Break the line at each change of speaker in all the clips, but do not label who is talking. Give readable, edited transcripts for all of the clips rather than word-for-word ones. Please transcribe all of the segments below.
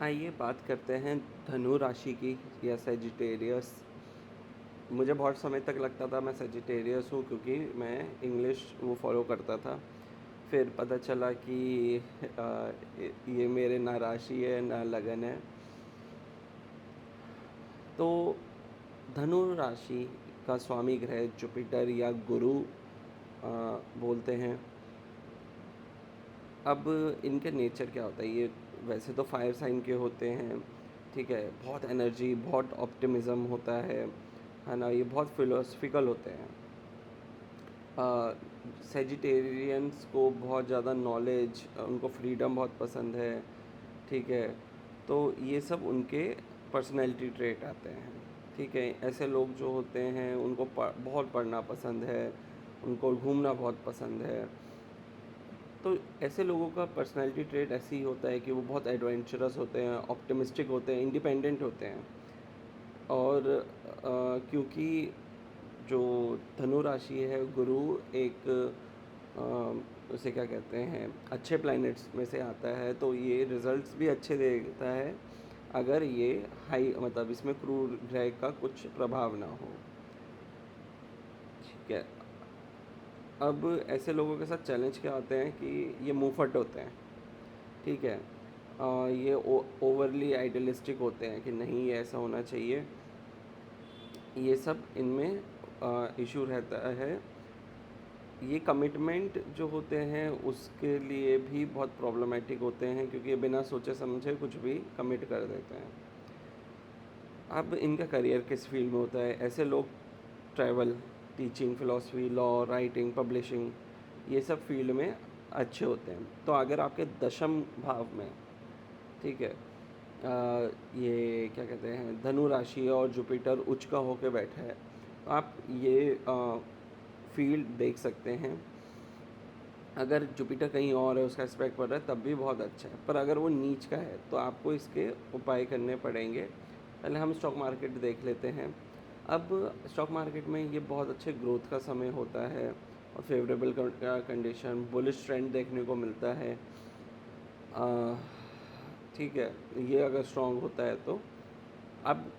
आइए बात करते हैं धनु राशि की या सेजिटेरियस। मुझे बहुत समय तक लगता था मैं सेजिटेरियस हूँ, क्योंकि मैं इंग्लिश वो फॉलो करता था। फिर पता चला कि ये मेरे ना राशि है ना लगन है। तो धनु राशि का स्वामी ग्रह जुपिटर या गुरु बोलते हैं। अब इनके नेचर क्या होता है, ये वैसे तो फायर साइन के होते हैं, ठीक है। बहुत एनर्जी, बहुत ऑप्टिमिज्म होता है ना। ये बहुत फिलोसफिकल होते हैं। सेजिटेरियंस को बहुत ज़्यादा नॉलेज, उनको फ्रीडम बहुत पसंद है, ठीक है। तो ये सब उनके पर्सनैलिटी ट्रेट आते हैं, ठीक है। ऐसे लोग जो होते हैं उनको बहुत पढ़ना पसंद है, उनको घूमना बहुत पसंद है। तो ऐसे लोगों का पर्सनैलिटी ट्रेट ऐसे ही होता है कि वो बहुत एडवेंचरस होते हैं, ऑप्टिमिस्टिक होते हैं, इंडिपेंडेंट होते हैं। और क्योंकि जो धनु राशि है, गुरु एक उसे क्या कहते हैं, अच्छे प्लैनेट्स में से आता है, तो ये रिजल्ट्स भी अच्छे देता है अगर ये हाई, मतलब इसमें क्रूर ग्रह का कुछ प्रभाव ना हो, ठीक है। अब ऐसे लोगों के साथ चैलेंज क्या होते हैं कि ये मुंहफट होते हैं, ठीक है। ये ओवरली आइडियलिस्टिक होते हैं कि नहीं ये ऐसा होना चाहिए। ये सब इनमें इशू रहता है। ये कमिटमेंट जो होते हैं उसके लिए भी बहुत प्रॉब्लमेटिक होते हैं, क्योंकि ये बिना सोचे समझे कुछ भी कमिट कर देते हैं। अब इनका करियर किस फील्ड में होता है, ऐसे लोग travel, teaching, philosophy, law, writing, publishing, ये सब फील्ड में अच्छे होते हैं। तो अगर आपके दशम भाव में, ठीक है, ये क्या कहते हैं, धनु राशि और जुपिटर उच्च का होके बैठा है, तो आप ये फील्ड देख सकते हैं। अगर जुपिटर कहीं और है, उसका एस्पेक्ट पड़ रहा है, तब भी बहुत अच्छा है। पर अगर वो नीच का है तो आपको इसके उपाय करने पड़ेंगे। पहले हम स्टॉक मार्केट देख लेते हैं। अब स्टॉक मार्केट में ये बहुत अच्छे ग्रोथ का समय होता है और फेवरेबल कंडीशन, बुलिश ट्रेंड देखने को मिलता है, ठीक है। ये अगर स्ट्रॉन्ग होता है तो अब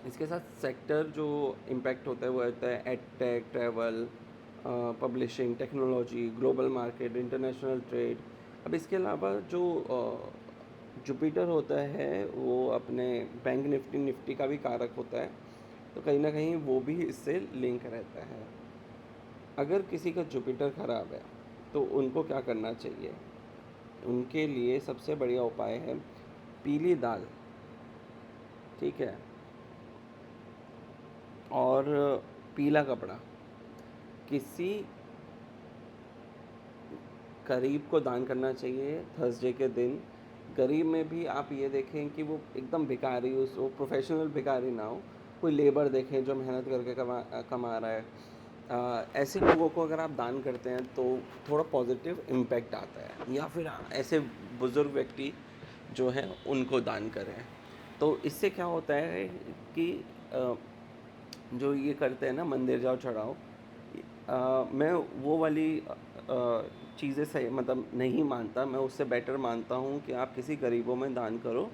इसके साथ सेक्टर जो इम्पैक्ट होता है वो होता है edtech, travel, publishing, technology, global market, international trade. अब इसके अलावा जो जुपिटर होता है वो अपने बैंक निफ्टी निफ्टी का भी कारक होता है, तो कहीं ना कहीं वो भी इससे लिंक रहता है। अगर किसी का जुपिटर ख़राब है तो उनको क्या करना चाहिए, उनके लिए सबसे बढ़िया उपाय है पीली दाल, ठीक है, और पीला कपड़ा किसी गरीब को दान करना चाहिए थर्सडे के दिन। गरीब में भी आप ये देखें कि वो एकदम भिखारी, उस वो प्रोफेशनल भिखारी ना हो, कोई लेबर देखें जो मेहनत करके कमा रहा है। ऐसे लोगों को अगर आप दान करते हैं तो थोड़ा पॉजिटिव इम्पैक्ट आता है। या फिर ऐसे बुज़ुर्ग व्यक्ति जो हैं उनको दान करें, तो इससे क्या होता है कि जो ये करते हैं ना, मंदिर जाओ चढ़ाओ, मैं वो वाली चीज़ें सही मतलब नहीं मानता। मैं उससे बेटर मानता हूँ कि आप किसी गरीबों में दान करो,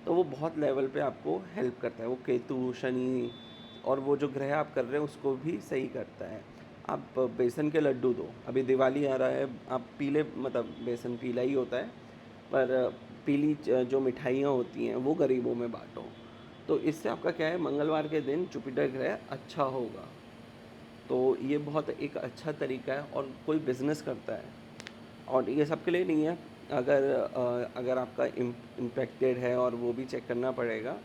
तो वो बहुत लेवल पे आपको हेल्प करता है। वो केतु, शनि और वो जो ग्रह आप कर रहे हैं उसको भी सही करता है। आप बेसन के लड्डू दो, अभी दिवाली आ रहा है, आप पीले, मतलब बेसन पीला ही होता है, पर पीली जो मिठाइयाँ होती हैं वो गरीबों में बांटो। तो इससे आपका क्या है, मंगलवार के दिन जुपिटर ग्रह अच्छा होगा। तो ये बहुत एक अच्छा तरीका है। और कोई बिज़नेस करता है, और ये सबके लिए नहीं है, अगर आपका इम्पेक्टेड है, और वो भी चेक करना पड़ेगा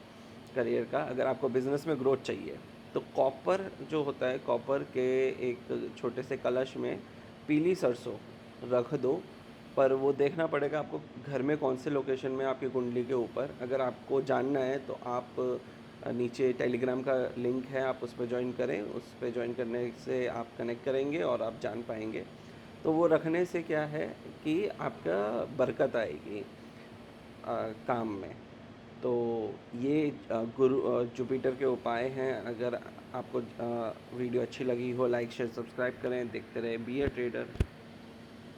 करियर का। अगर आपको बिज़नेस में ग्रोथ चाहिए तो कॉपर जो होता है, कॉपर के एक छोटे से कलश में पीली सरसों रख दो। पर वो देखना पड़ेगा आपको घर में कौन से लोकेशन में, आपकी कुंडली के ऊपर। अगर आपको जानना है तो आप नीचे टेलीग्राम का लिंक है, आप उस पर ज्वाइन करें। उस पर ज्वाइन करने से आप कनेक्ट करेंगे और आप जान पाएंगे। तो वो रखने से क्या है कि आपका बरकत आएगी काम में। तो ये गुरु जुपिटर के उपाय हैं। अगर आपको वीडियो अच्छी लगी हो, लाइक शेयर सब्सक्राइब करें, देखते रहे बी ए ट्रेडर।